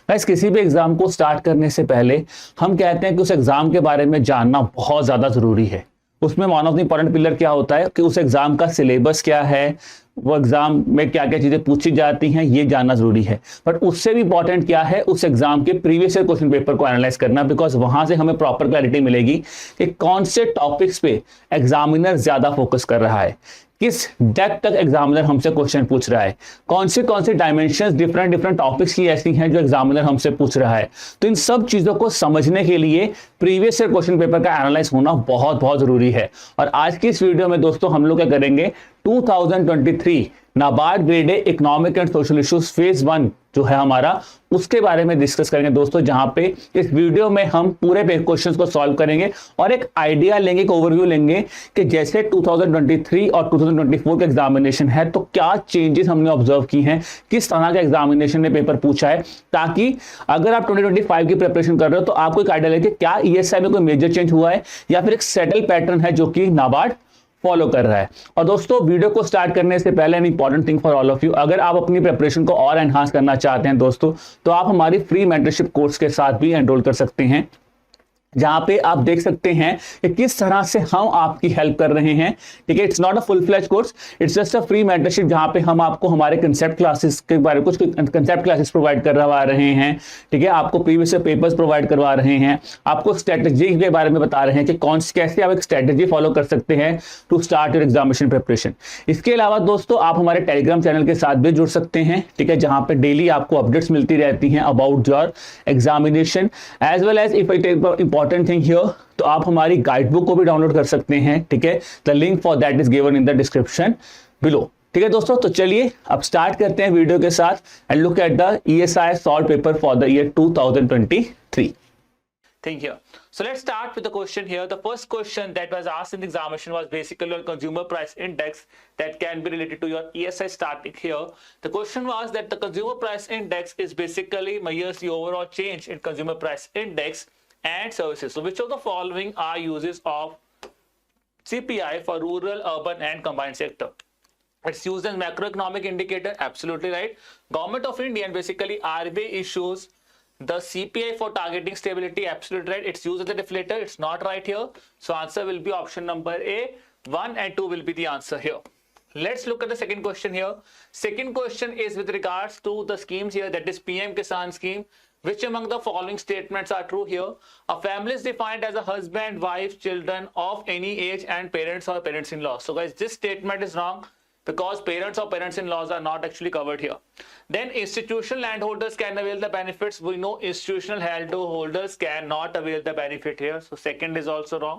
Guys किसी भी exam को स्टार्ट करने से पहले हम कहते हैं कि उस एग्जाम के बारे में जानना बहुत ज्यादा जरूरी है। उसमें one of the important pillar क्या होता है कि उस एग्जाम का सिलेबस क्या है, वो एग्जाम में क्या क्या चीजें पूछी जाती हैं, ये जानना जरूरी है। बट उससे भी इंपॉर्टेंट क्या है, उस एग्जाम के प्रीवियस ईयर क्वेश्चन पेपर को एनालाइज करना, बिकॉज वहां से हमें प्रॉपर क्लैरिटी मिलेगी कि कौन से टॉपिक्स पे एग्जामिनर ज्यादा फोकस कर रहा है, किस डेप्थ तक एग्जामिनर हमसे क्वेश्चन पूछ रहा है, कौन से डायमेंशंस डिफरेंट डिफरेंट टॉपिक्स की ऐसी हैं जो एग्जामिनर हमसे पूछ रहा है। तो इन सब चीजों को समझने के लिए प्रीवियस ईयर क्वेश्चन पेपर का एनालाइज होना बहुत बहुत जरूरी है। और आज की इस वीडियो में दोस्तों हम लोग क्या करेंगे, 2023 NABARD grade A economic and social issues phase 1 जो है हमारा, उसके बारे में डिस्कस करेंगे दोस्तों, जहां पे इस वीडियो में हम पूरे क्वेश्चंस को सॉल्व करेंगे और एक आइडिया लेंगे, एक ओवरव्यू लेंगे कि जैसे 2023 और 2024 का एग्जामिनेशन है तो क्या चेंजेस हमने ऑब्जर्व की हैं, किस तरह का एग्जामिनेशन ने पेपर पूछा है, ताकि अगर आप 2025 की प्रिपरेशन कर रहे हो तो आपको एक आइडिया लेके क्या ईएसआई में कोई मेजर चेंज हुआ है या फिर एक सेटल पैटर्न है जो कि नाबार्ड फॉलो कर रहा है। और दोस्तों वीडियो को स्टार्ट करने से पहले an important thing for all of you, अगर आप अपनी प्रिपरेशन को और एनहांस करना चाहते हैं दोस्तों, तो आप हमारी फ्री मेंटरशिप कोर्स के साथ भी एनरोल कर सकते हैं, जहां पे आप देख सकते हैं कि किस तरह से हम आपकी हेल्प कर रहे हैं। ठीक है, it's not a full fledge course, it's just a free mentorship, जहां पे हम आपको हमारे कंसेप्ट क्लासेस के बारे में कुछ कंसेप्ट क्लासेस प्रोवाइड करवा रहे हैं। ठीक है, आपको प्रीवियस पेपर्स प्रोवाइड करवा रहे हैं, आपको स्ट्रेटेजी के बारे में बता रहे हैं कि कैसे आप एक स्ट्रेटेजी फॉलो कर सकते हैं to start your examination preparation. इसके अलावा दोस्तों आप हमारे टेलीग्राम चैनल के साथ भी जुड़ सकते हैं। ठीक है, जहां पे डेली आपको अपडेट्स मिलती रहती हैं about your examination as well as if important thing here, तो आप हमारी गाइड बुक को भी डाउनलोड कर सकते हैं। ठीक है, the link for that is given in the description below. ठीक है दोस्तों, तो चलिए अब स्टार्ट करते हैं वीडियो के साथ and look at the ESI solve paper for the year 2023 thing here. So let's start with the question here. The first question that was asked in the examination was basically on consumer price index that can be related to your ESI starting here. The question was that the consumer price index is basically measures the overall change in consumer price index and services. So which of the following are uses of CPI for rural, urban and combined sector? It's used as macroeconomic indicator, absolutely right. Government of India and basically RBI issues the CPI for targeting stability, absolutely right. It's used as a deflator, it's not right here. So answer will be option number A. 1 and 2 will be the answer here. Let's look at the second question here. Second question is with regards to the schemes here, that is PM Kisan scheme. Which among the following statements are true here? A family is defined as a husband, wife, children of any age and parents or parents-in-law. So guys, this statement is wrong, because parents or parents-in-laws are not actually covered here. Then institutional landholders can avail the benefits. We know institutional landholders cannot avail the benefit here. So second is also wrong.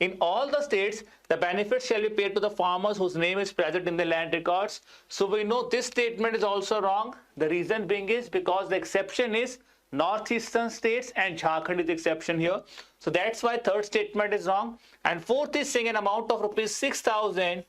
In all the states, the benefits shall be paid to the farmers whose name is present in the land records. So we know this statement is also wrong. The reason being is because the exception is northeastern states and Jharkhand is the exception here. So that's why third statement is wrong. And fourth is saying an amount of rupees 6,000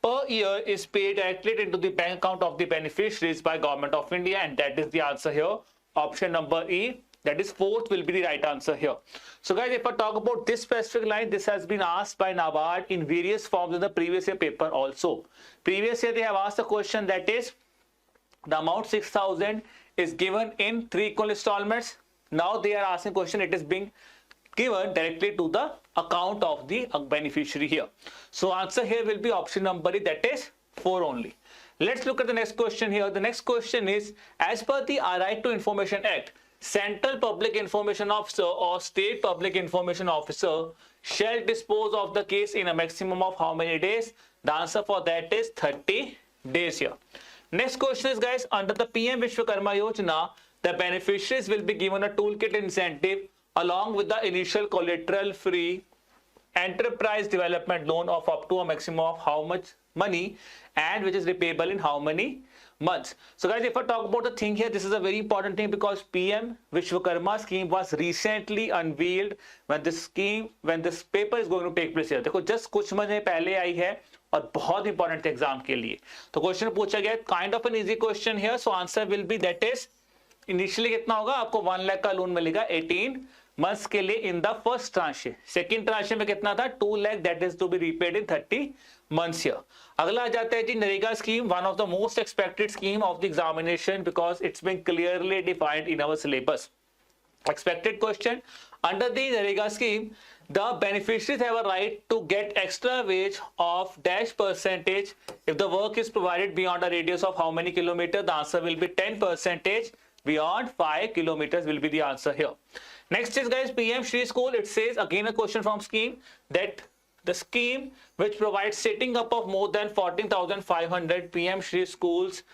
per year is paid directly into the bank account of the beneficiaries by Government of India, and that is the answer here. Option number E, that is fourth, will be the right answer here. So guys, if I talk about this specific line, this has been asked by NABARD in various forms in the previous year paper also. Previous year they have asked a question that is the amount 6,000 is given in 3 equal installments. Now they are asking question, it is being given directly to the account of the beneficiary here. So answer here will be option number E, that is 4 only. Let's look at the next question here. The next question is, as per the Right to Information Act, Central Public Information Officer or State Public Information Officer shall dispose of the case in a maximum of how many days? The answer for that is 30 days here. Next question is, guys, under the PM Vishwakarma Yojana, the beneficiaries will be given a toolkit incentive along with the initial collateral free enterprise development loan of up to a maximum of how much money, and which is repayable in how many months. So guys, if I talk about the thing here, this is a very important thing because PM Vishwakarma scheme was recently unveiled when this paper is going to take place here. देखो just कुछ महीने पहले आई है और बहुत important exam के लिए। तो क्वेश्चन पूछा गया kind of an easy question here, so answer will be that is initially कितना होगा, आपको 1 लाख का लोन मिलेगा 18 मंथ्स के लिए in the first tranche. Second tranche में कितना था 2 lakh, that is to be repaid in 30 months here. अगला आ जाता है जी NREGA scheme, one of the most expected scheme of the examination because it's been clearly defined in our syllabus. Expected question: under the Narega scheme, the beneficiaries have a right to get extra wage of dash percentage if the work is provided beyond a radius of how many kilometers? The answer will be 10%. Beyond 5 kilometers will be the answer here. Next is guys PM Shri School. It says again a question from scheme that the scheme which provides setting up of more than 14,500 PM Shri schools,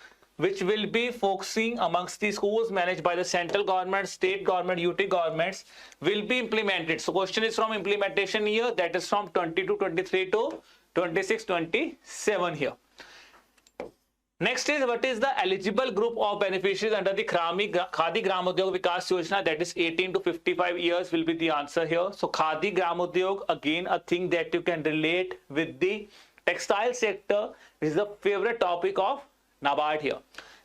which will be focusing amongst the schools managed by the central government, state government, UT governments, will be implemented. So question is from implementation year, that is from 22-23 to 26-27 here. Next is what is the eligible group of beneficiaries under the Khadi Gram Udyog Vikas Yojana, that is 18 to 55 years will be the answer here. So Khadi Gram Udyog, again a thing that you can relate with the textile sector, is the favorite topic of NABARD here.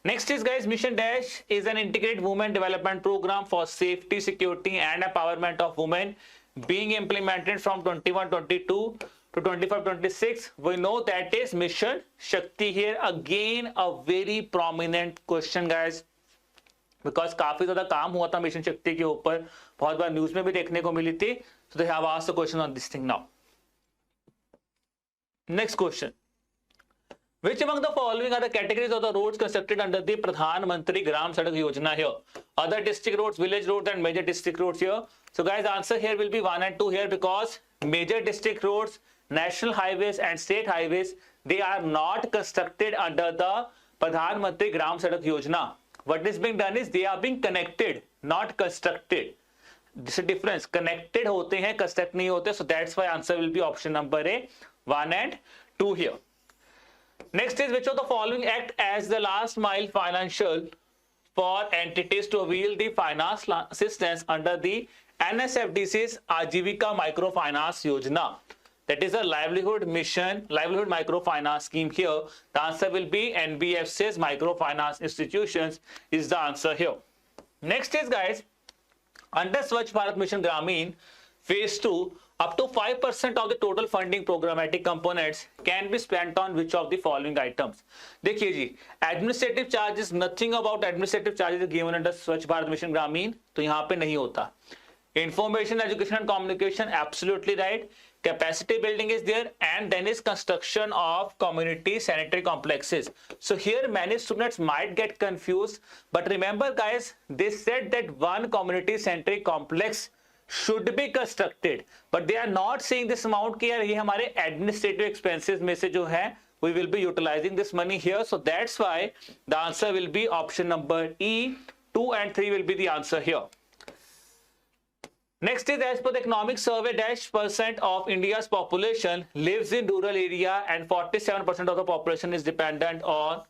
Next is guys Mission Dash is an integrated women development program for safety, security and empowerment of women being implemented from 21-22 to 25-26. We know that is Mission Shakti here. Again a very prominent question guys, because काफी ज्यादा काम हुआ था mission शक्ति के ऊपर, बहुत बार news में भी देखने को मिली थी. So they have asked a question on this thing now. Next question: which among the following are the categories of the roads constructed under the Pradhan Mantri Gram Sadak Yojana here? Other district roads, village roads and major district roads here. So guys answer here will be 1 and 2 here, because major district roads, national highways and state highways, they are not constructed under the Pradhan Mantri Gram Sadak Yojana. What is being done is they are being connected, not constructed. This is difference. Connected होते हैं, construct नहीं होते. So that's why answer will be option number A, 1 and 2 here. Next is which of the following act as the last mile financial for entities to avail the finance assistance under the NSFDC's Ajivika Microfinance Yojana? That is a livelihood mission, livelihood microfinance scheme here. The answer will be NBFC's microfinance institutions is the answer here. Next is guys, under Swachh Bharat Mission Gramin phase 2, up to 5% of the total funding programmatic components can be spent on which of the following items? देखिए जी, administrative charges, nothing about administrative charges given under Swachh Bharat Mission Gramin, तो यहाँ पे नहीं होता. Information, education and communication, absolutely right. Capacity building is there, and then is construction of community sanitary complexes. So here many students might get confused, but remember guys, they said that one community sanitary complex should be constructed, but they are not saying this amount कि यार ये हमारे administrative expenses में से जो है we will be utilizing this money here. So that's why the answer will be option number E. 2 and 3 will be the answer here. Next is as per the economic survey, -% of India's population lives in rural area and 47% of the population is dependent on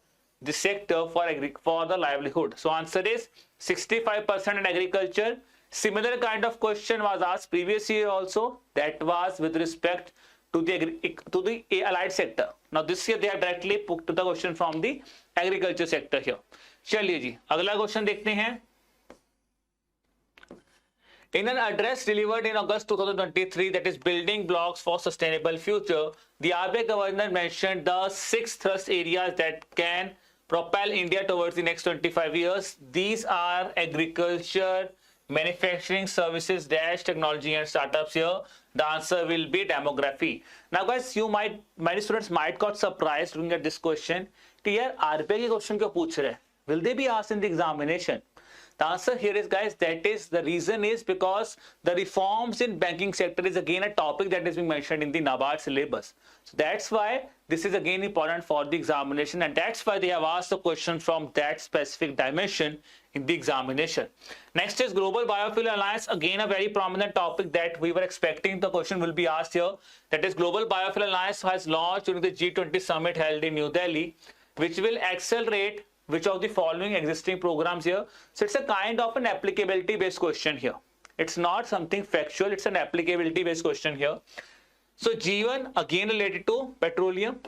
the sector for the livelihood. So answer is 65% in agriculture. Similar kind of question was asked previous year also. That was with respect to the allied sector. Now this year they have directly put to the question from the agriculture sector here. चलिए जी अगला question देखते हैं. In an address delivered in August 2023, that is building blocks for sustainable future, the RBI governor mentioned the 6 thrust areas that can propel India towards the next 25 years. These are agriculture, manufacturing, services, technology and startups here. The answer will be demography. Now guys, many students might got surprised looking at this question कि यार RBI के question क्यों पूछ रहे हैं? Will they be asked in the examination? The answer here is guys, that is the reason is because the reforms in banking sector is again a topic that is being mentioned in the NABARD syllabus. So that's why this is again important for the examination, and that's why they have asked the question from that specific dimension in the examination. Next is Global Biofuel Alliance, again a very prominent topic that we were expecting the question will be asked here. That is Global Biofuel Alliance has launched during the G20 summit held in New Delhi, which will accelerate which of the following existing programs here. So it's a kind of an applicability based question here. It's not something factual, it's an applicability based question here. So G1 again related to petroleum,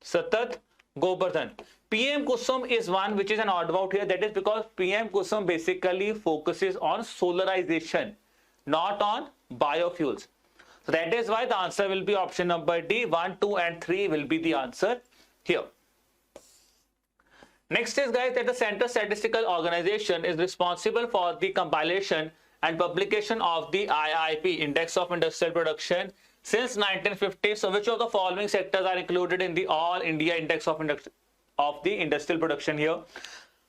Satat, Gobardhan. PM Kusum is one which is an odd out here. That is because PM Kusum basically focuses on solarization. not on biofuels. So that is why the answer will be option number D. 1, 2 and 3 will be the answer here. Next is, guys, that the Central Statistical Organization is responsible for the compilation and publication of the IIP, Index of Industrial Production, since 1950. So which of the following sectors are included in the All India Index of the Industrial Production here?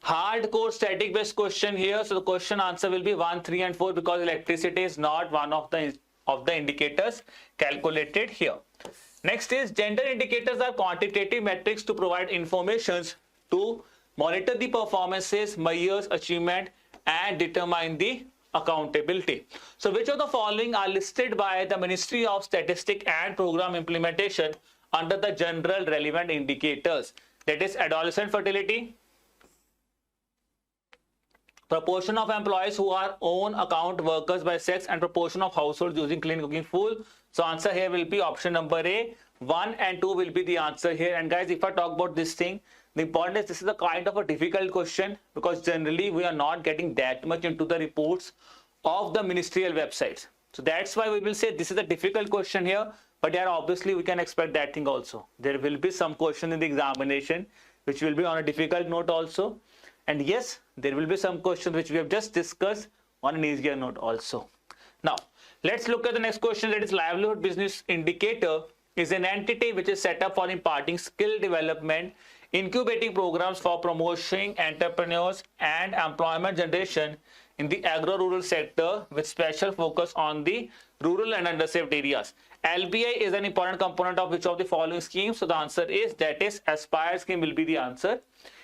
Hardcore static based question here. So the question answer will be 1, 3 and 4 because electricity is not one of the indicators calculated here. Next is gender indicators are quantitative metrics to provide informations to monitor the performances, measures achievement and determine the accountability. So which of the following are listed by the Ministry of Statistics and Program Implementation under the general relevant indicators? That is adolescent fertility, proportion of employees who are own account workers by sex, and proportion of households using clean cooking fuel. So answer here will be option number A. 1 and 2 will be the answer here. And guys, if I talk about this thing, the important is this is a kind of a difficult question because generally we are not getting that much into the reports of the ministerial websites. So that's why we will say this is a difficult question here. But yeah, obviously we can expect that thing also. There will be some question in the examination which will be on a difficult note also. And yes, there will be some questions which we have just discussed on an easier note also. Now, let's look at the next question, that is livelihood business indicator is an entity which is set up for imparting skill development, incubating programs for promoting entrepreneurs and employment generation in the agro-rural sector with special focus on the rural and underserved areas. LBI is an important component of which of the following schemes? So the answer is, that is Aspire scheme will be the answer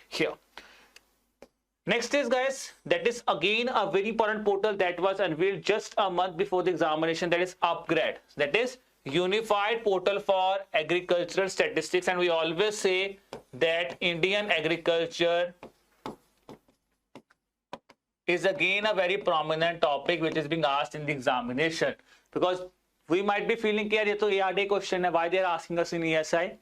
here. Next is, guys, that is again a very important portal that was unveiled just a month before the examination, that is Upgrad. That is Unified Portal for Agricultural Statistics, and we always say that Indian agriculture is again a very prominent topic which is being asked in the examination, because we might be feeling that this is ARD question, why they are asking us in ESI?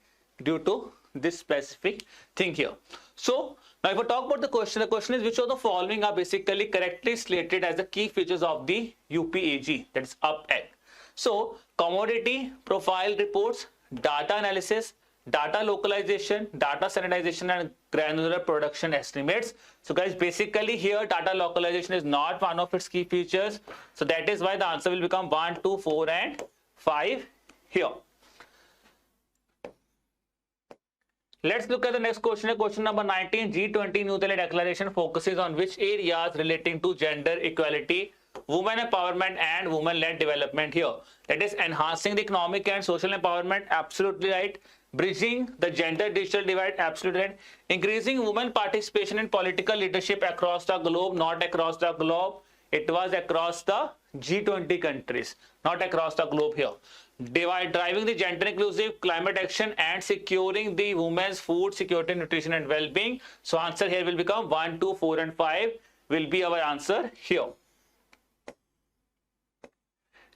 Due to this specific thing here. So now if I talk about the question is which of the following are basically correctly slated as the key features of the UPAG, that is UP Act. So commodity profile reports, data analysis, data localization, data sanitization and granular production estimates. So guys, basically here data localization is not one of its key features. So that is why the answer will become 1, 2, 4 and 5 here. Let's look at the next question. Question number 19. G20 New Delhi Declaration focuses on which areas relating to gender equality, women empowerment and women-led development here? That is enhancing the economic and social empowerment, absolutely right. Bridging the gender digital divide, absolutely right. Increasing women participation in political leadership across the globe, not across the globe. It was across the G20 countries, not across the globe here. Driving the gender inclusive climate action and securing the women's food security, nutrition and well-being. So answer here will become 1, 2, 4 and 5 will be our answer here.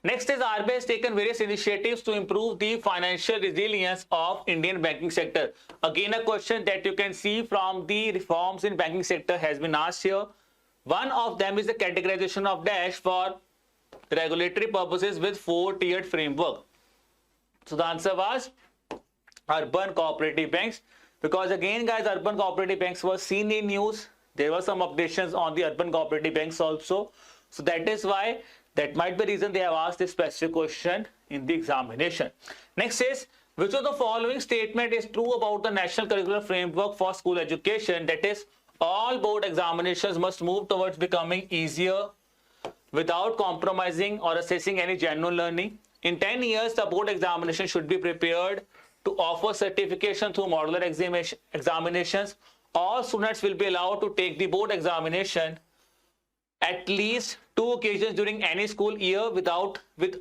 Next is RBI has taken various initiatives to improve the financial resilience of Indian banking sector. Again, a question that you can see from the reforms in banking sector has been asked here. One of them is the categorization of dash for regulatory purposes with 4-tiered framework. So the answer was urban cooperative banks, because again guys, urban cooperative banks were seen in news. There were some updations on the urban cooperative banks also. So that is why, that might be the reason they have asked this specific question in the examination. Next is, which of the following statement is true about the National Curricular Framework for School Education? That is, all board examinations must move towards becoming easier without compromising or assessing any genuine learning. In 10 years, the board examination should be prepared to offer certification through modular examinations. All students will be allowed to take the board examination at least 2 occasions during any school year with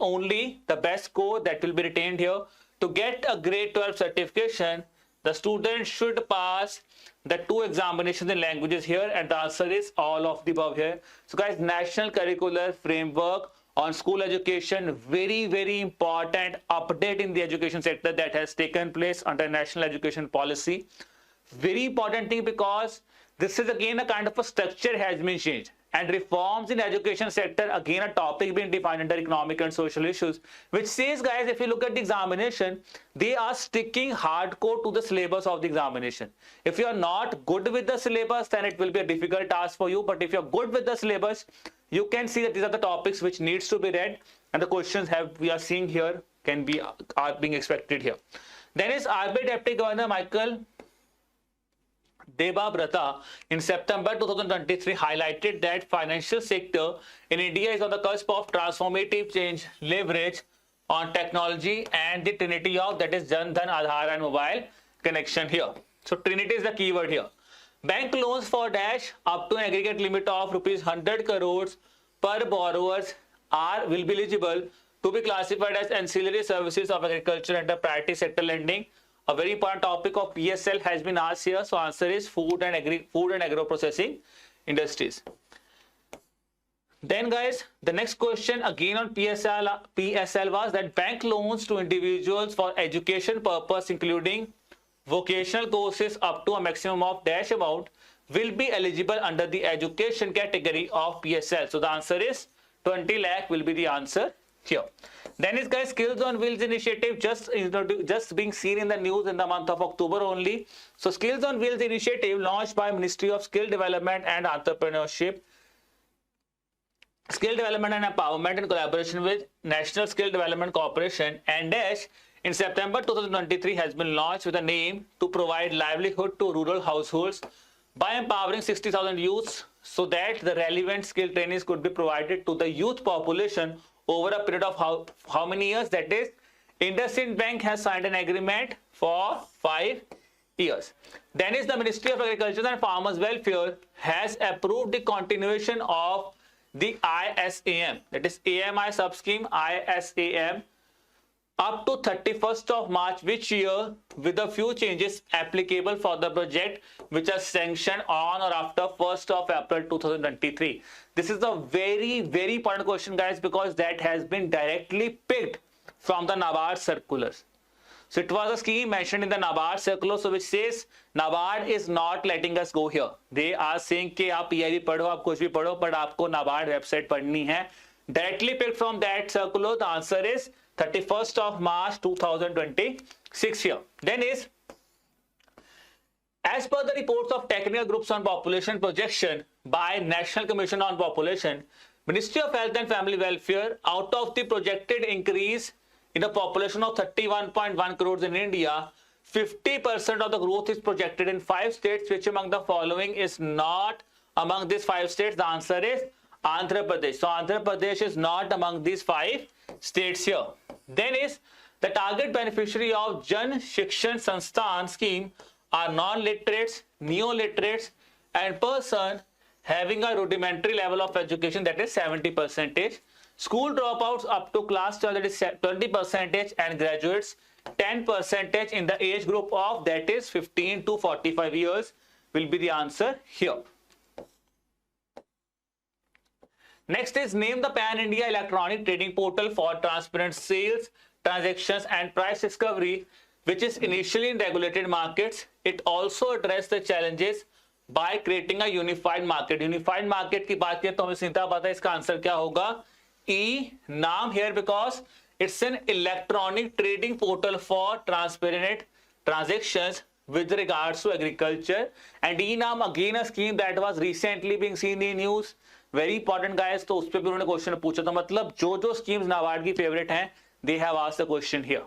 only the best score that will be retained here. To get a grade 12 certification, the student should pass the 2 examinations in languages here, and the answer is all of the above here. So guys, National Curricular Framework on School Education, very, very important update in the education sector that has taken place under National Education Policy. Very important thing, because this is again a kind of a structure has been changed. and reforms in education sector, again a topic being defined under economic and social issues, which says, guys, if you look at the examination, they are sticking hardcore to the syllabus of the examination. If you are not good with the syllabus, then it will be a difficult task for you. But if you're good with the syllabus, you can see that these are the topics which needs to be read, and the questions we are seeing here are being expected here. Then is RBI Deputy Governor Michael Debabrata in September 2023 highlighted that financial sector in India is on the cusp of transformative change, leverage on technology and the trinity of, that is Jan Dhan, Aadhaar and mobile connection here. So trinity is the keyword here. Bank loans for dash up to an aggregate limit of rupees 100 crores per borrowers will be eligible to be classified as ancillary services of agriculture under priority sector lending. A very important topic of PSL has been asked here. So answer is food and agro processing industries. Then guys, the next question again on PSL was that bank loans to individuals for education purpose, including vocational courses up to a maximum of dash amount, will be eligible under the education category of PSL. So the answer is 20 lakh will be the answer here. Then is, guys, Skills on Wheels initiative just being seen in the news in the month of October only. So Skills on Wheels initiative launched by Ministry of Skill Development and Entrepreneurship, Skill Development and Empowerment in collaboration with National Skill Development Corporation and Dash in September 2023 has been launched with a name to provide livelihood to rural households by empowering 60,000 youths so that the relevant skill trainings could be provided to the youth population over a period of how many years? That is, IndusInd Bank has signed an agreement for 5 years. Then is the Ministry of Agriculture and Farmers Welfare has approved the continuation of the ISAM, that is AMI sub-scheme ISAM, up to 31st of March which year, with a few changes applicable for the project which are sanctioned on or after 1st of April 2023. This is a very, very important question, guys, because that has been directly picked from the NABARD circulars. So it was a scheme mentioned in the NABARD circular, so which says NABARD is not letting us go here. They are saying कि आप PIB पढ़ो, आप कुछ भी पढ़ो, but आपको NABARD website पढ़नी है. Directly picked from that circular, the answer is 31st of March 2026 here. Then is, as per the reports of technical groups on population projection by National Commission on Population, Ministry of Health and Family Welfare, out of the projected increase in the population of 31.1 crores in India, 50% of the growth is projected in 5 states. Which among the following is not among these 5 states? The answer is Andhra Pradesh. So Andhra Pradesh is not among these 5 states here. Then is the target beneficiary of Jan Shikshan Sansthan scheme are non-literates, neo-literates, and person having a rudimentary level of education, that is 70%. School dropouts up to class 12, that is 20%, and graduates 10% in the age group of, that is 15 to 45 years will be the answer here. Next is name the Pan-India electronic trading portal for transparent sales, transactions and price discovery, which is initially in regulated markets. It also addressed the challenges by creating a unified market. Unified market की बात करें तो हमें सीधा पता है इसका answer क्या होगा. E-NAM here because it's an electronic trading portal for transparent transactions with regards to agriculture. And E-NAM again a scheme that was recently being seen in news. Very important, guys. तो उस पे भी उन्होंने question पूछा था. मतलब जो schemes NABARD की फेवरेट हैं, they have asked the question here.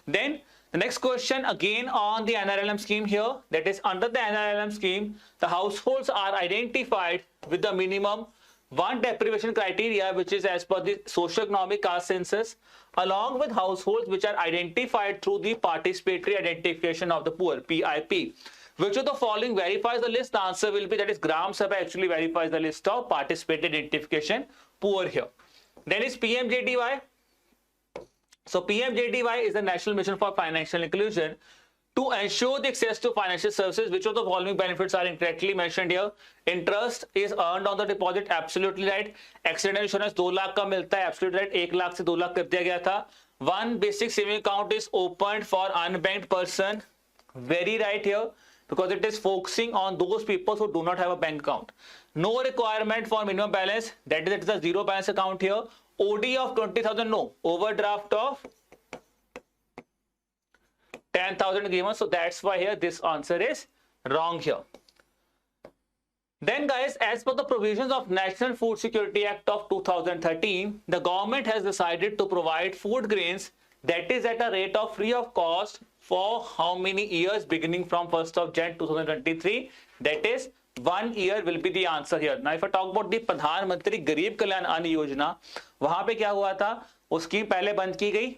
Then the next question again on the NRLM scheme here, that is under the NRLM scheme, the households are identified with the minimum 1 deprivation criteria, which is as per the socio-economic caste census, along with households which are identified through the participatory identification of the poor, PIP. Which of the following verifies the list? The answer will be, that is Gram Sabha actually verifies the list of participated identification poor here. Then is PMJDY. So PMJDY is the National Mission for Financial Inclusion to ensure the access to financial services. Which of the following benefits are incorrectly mentioned here? Interest is earned on the deposit, absolutely right. Accident insurance 2 lakh का मिलता है, absolutely right. 1 lakh से 2 लाख कर दिया गया था. 1 basic saving account is opened for unbanked person, very right here. because it is focusing on those people who do not have a bank account. No requirement for minimum balance, that is it is a zero balance account here. OD of 20,000, no. Overdraft of 10,000 given, so that's why here this answer is wrong here. Then guys, as per the provisions of National Food Security Act of 2013, the government has decided to provide food grains that is at a rate of free of cost for how many years, beginning from 1st of Jan 2023, that is 1 year will be the answer here. Now if I talk about the प्रधानमंत्री गरीब कल्याण अन्न योजना, वहां पे क्या हुआ था, वो स्कीम पहले बंद की गई,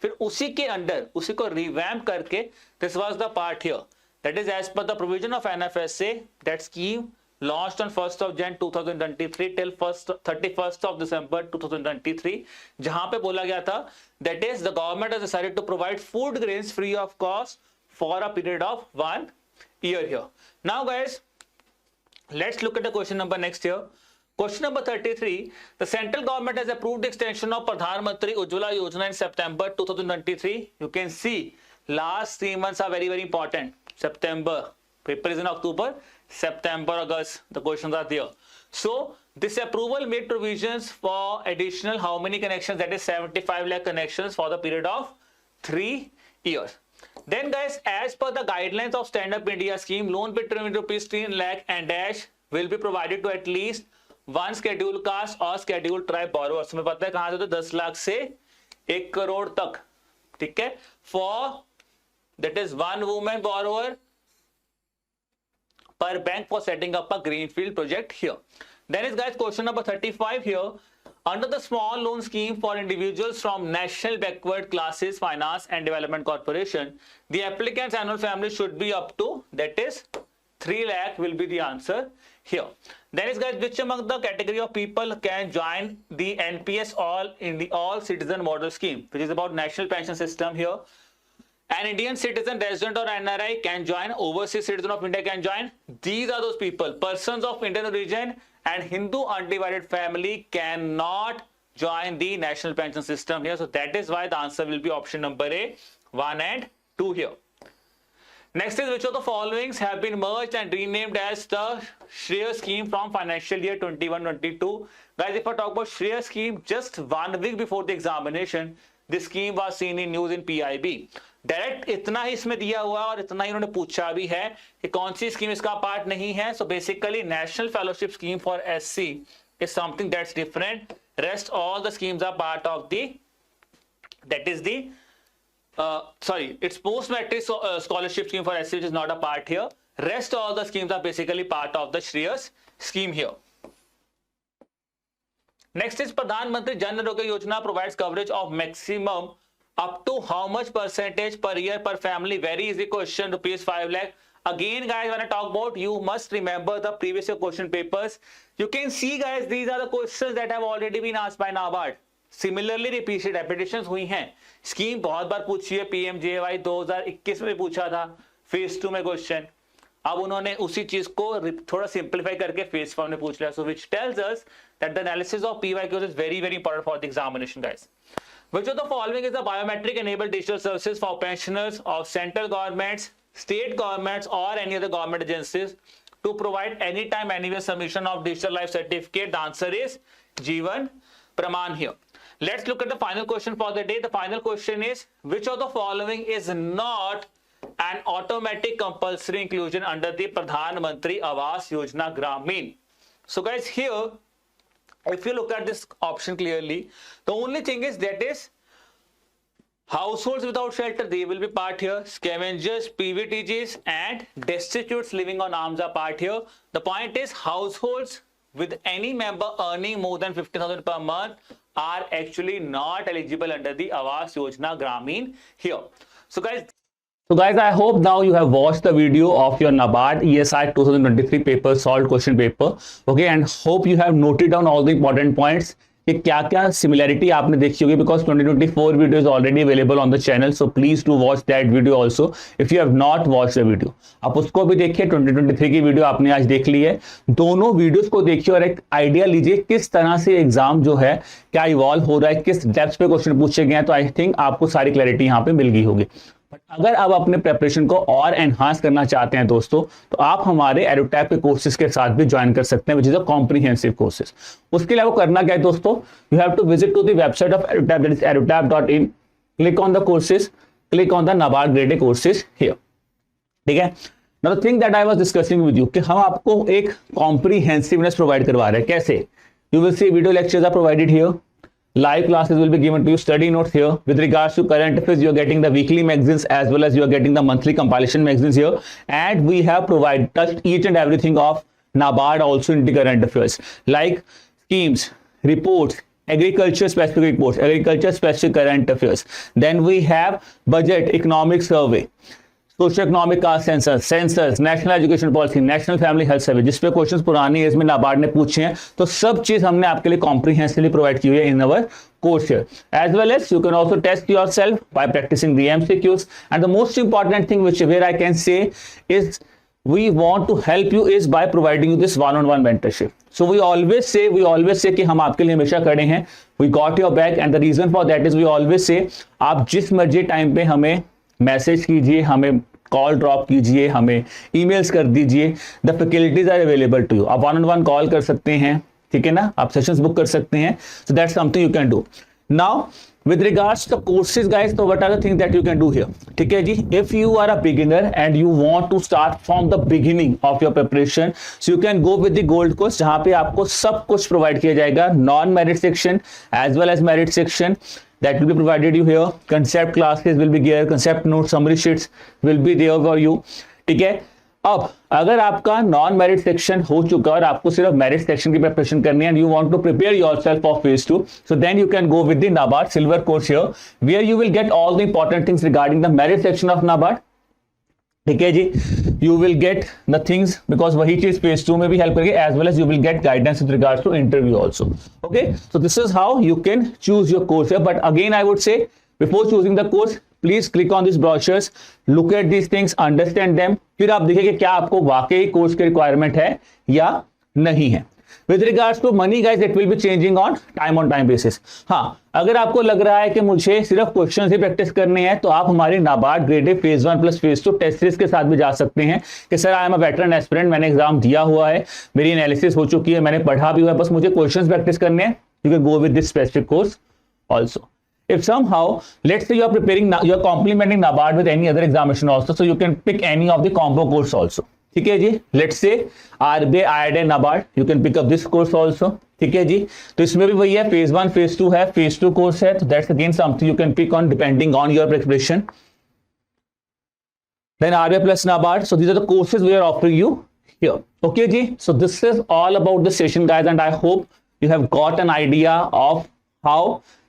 फिर उसी के अंडर उसी को रिवैम्प करके this was the part here, that is as per the provision of NFSA, that scheme launched on 1st of Jan 2023 till 31st of December 2023, जहां पे बोला गया था that is the government has decided to provide food grains free of cost for a period of 1 year here. Now guys, let's look at the question number next here. Question number 33, the central government has approved the extension of Pradhan Mantri Ujjwala Yojana in September 2023. You can see last 3 months are very important. September, paper is in October, September, August, the questions are there. So this approval made provisions for additional how many connections, that is 75 lakh connections for the period of 3 years. Then guys, as per the guidelines of Stand Up India scheme, loan between rupees 3 lakh and dash will be provided to at least one scheduled caste or scheduled tribe borrowers. हमें पता है कहां से, तो 10 लाख से 1 करोड़ तक, ठीक है, for that is one woman borrower per bank for setting up a greenfield project here. Then is guys question number 35 here. Under the small loan scheme for individuals from National Backward Classes Finance and Development Corporation, the applicant's annual family should be up to, that is 3 lakh will be the answer here. Then is guys, which among the category of people can join the NPS all citizen model scheme, which is about national pension system here. An Indian citizen, resident or NRI can join, overseas citizen of India can join. These are those people, persons of Indian origin and Hindu undivided family cannot join the national pension system here. So that is why the answer will be option number A, 1 and 2 here. Next is, which of the followings have been merged and renamed as the Shreya scheme from financial year 21-22? Guys, if I talk about Shreya scheme, just 1 week before the examination, this scheme was seen in news in PIB. Direct इतना ही इसमें दिया हुआ और इतना ही उन्होंने पूछा भी है कि कौन सी स्कीम इसका पार्ट नहीं है. So basically national fellowship scheme for SC is something that's different. Rest all the schemes are part of the, that is the sorry, it's post-matric scholarship scheme for SC, which is not a part here. Rest all the schemes are basically part of the Shreyas scheme here. Next is Pradhan Mantri Jan Arogya Yojana provides coverage of maximum up to how much percentage per year per family? Very easy question, rupees 5 lakh. Again guys, when I talk about, you must remember the previous year question papers. You can see guys, these are the questions that have already been asked by NABARD. Similarly repetitions हुई हैं. Scheme बहुत बार पूछी है, PMJY 2021 में पूछा था phase 2 में question. अब उन्होंने उसी चीज को थोड़ा सिंपलीफाई करके फेज 1 में पूछ लिया. So which tells us that the analysis of PYQs is very very important for the examination guys. Which of the following is the biometric enabled digital services for pensioners of central governments, state governments or any other government agencies to provide anytime anywhere submission of digital life certificate? The answer is Jeevan Praman here. Let's look at the final question for the day. The final question is, which of the following is not an automatic compulsory inclusion under the Pradhan Mantri Awas Yojana Gramin? So guys, here if you look at this option clearly, the only thing is that is households without shelter, they will be part here. Scavengers, PVTGs and destitutes living on alms are part here. The point is households with any member earning more than 50,000 per month are actually not eligible under the Awas Yojana Gramin here. So guys, I hope now you have watched the video of your NABARD ESI 2023 paper solved question paper. Okay, and hope you have noted down all the important points. कि क्या क्या similarity आपने देखी होगी, because 2024 video is already available on the channel. So please to watch that video also if you have not watch the video. आप उसको भी देखिए. 2023 की वीडियो आपने आज देख ली है. दोनों वीडियोस को देखिए और एक आइडिया लीजिए किस तरह से एग्जाम जो है क्या इवॉल्व हो रहा है, किस डेप्थ पे क्वेश्चन पूछे गए हैं. तो आई थिंक आपको सारी क्लैरिटी यहाँ पे मिल गई होगी. बट अगर आप अपने प्रेपरेशन को और एनहांस करना चाहते हैं दोस्तों, तो आप हमारे एडुटैब के कोर्सेज के साथ भी ज्वाइन कर सकते हैं, which is a comprehensive courses. उसके लिए आपको करना क्या है दोस्तों, you have to visit to the website of EduTap, that is edutap.in, click on the courses, click on the NABARD grade A courses here. ठीक है, now the thing that I was discussing with you कि हम आपको एक कॉम्प्रिहेंसिवनेस provide करवा रहे हैं। कैसे? You will see video lectures are provided here, live classes will be given to you, study notes here. With regards to current affairs, you are getting the weekly magazines as well as you are getting the monthly compilation magazines here, and we have provided touched each and everything of NABARD also in the current affairs, like schemes, reports, agriculture specific reports, agriculture specific current affairs. Then we have budget, economic survey, socio economic caste census, national education policy, national family health survey, जिसपे questions पुरानी as में नाबार्ड ने पूछे हैं, तो सब चीज हमने आपके लिए कॉम्प्रिहेंसिवली प्रोवाइड की हुई है in our course here. As well as you can also test yourself by practising the MCQs, and the most important thing which where I can say is we want to help you is by providing you this one-on-one mentorship. So we always say कि हम आपके लिए हमेशा खड़े हैं, we got your back, and the reason for that is we always say आप जिस मर्जी टाइम पे हमें मैसेज कीजिए, हमें कॉल ड्रॉप कीजिए, हमें ईमेल्स कर दीजिए, the facilities are available to you. आप 1-on-1 कॉल कर सकते हैं, ठीक है ना, आप सेशंस बुक कर सकते हैं, so that's something you can do. Now with regards to the courses guys, so what are the things that you can do here? ठीक है जी, if you are a beginner and you want to start from the beginning of your preparation, so you can go with the gold course, जहां पे आपको सब कुछ provide किया जाएगा, non merit section as well as merit section that will be provided you here, concept classes will be there, concept notes, summary sheets will be there for you। ठीक है, अब अगर आपका नॉन मेरिट सेक्शन हो चुका और आपको सिर्फ मेरिट सेक्शन की प्रिपरेशन करनी है, and you want to prepare yourself for phase 2, so then you can go with the NABARD silver course here, where you will get all the important things regarding the merit section of NABARD. ठीक है जी, you will get the things because वही चीज phase 2 में भी help करेगी, as well as you will get guidance with regards to interview also. Okay, so this is how you can choose your course here, but again I would say before choosing the course please click on this brochures, look at these things, understand them, फिर आप देखिए कि क्या आपको वाकई course की requirement है या नहीं है। With regards to money guys, it will be changing on time basis. हाँ, अगर आपको लग रहा है कि मुझे सिर्फ क्वेश्चन ही प्रैक्टिस करने हैं, तो आप हमारे NABARD grade A phase 1 plus phase 2 test series के साथ भी जा सकते हैं कि sir I am a veteran aspirant, मैंने एग्जाम दिया हुआ है, मेरी एनालिसिस हो चुकी है, मैंने पढ़ा भी हुआ है, बस मुझे क्वेश्चन प्रैक्टिस करने हैं, you can go with this specific course also. If somehow, let's say you are preparing, you are complementing NABARD with any other examination also, so you can pick any of the combo course also. ठीक है जी, let's say RBI, IIT, NABARD, you can pick up this course also. ठीक है जी, तो इसमें भी वही है, phase 1 phase 2 है, फेज 2 कोर्स है, तो that's again something you can pick on depending on your preparation. Then RBI plus NABARD, so these are the courses we are offering you here. Okay जी, so this is all about the session guys, and I hope you have got an idea of how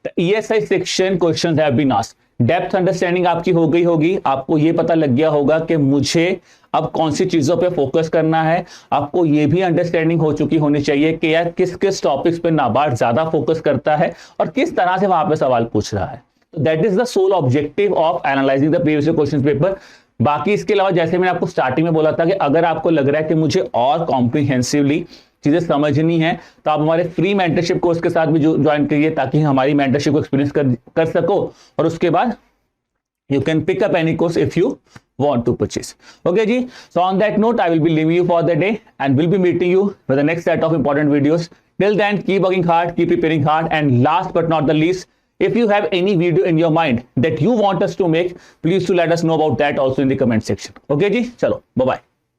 the ESI section questions have been asked. Depth understanding आपकी हो गई होगी, आपको ये पता लग गया होगा कि मुझे अब कौन सी चीजों पे फोकस करना है, आपको ये भी अंडरस्टैंडिंग हो चुकी होनी चाहिए कि यार किस किस टॉपिक्स पे नाबार्ड ज्यादा फोकस करता है और किस तरह से वहां पे सवाल पूछ रहा है। तो that is the sole objective of analyzing the previous question paper. बाकी इसके अलावा जैसे मैंने आपको स्टार्टिंग में बोला था कि अगर आपको लग रहा है कि मुझे और कॉम्प्रिहेंसिवली चीजें समझनी है, तो आप हमारे फ्री मेंटरशिप कोर्स के साथ भी ज्वाइन करिए, ताकि हमारी मेंटरशिप को एक्सपीरियंस कर सको, और उसके बाद you can pick up any course if you want to purchase. Okay ji, so on that note I will be leaving you for the day and will be meeting you with the next set of important videos. Till then, keep working hard, keep preparing hard, and last but not the least, if you have any video in your mind that you want us to make, please to let us know about that also in the comment section. Okay ji, chalo, bye bye.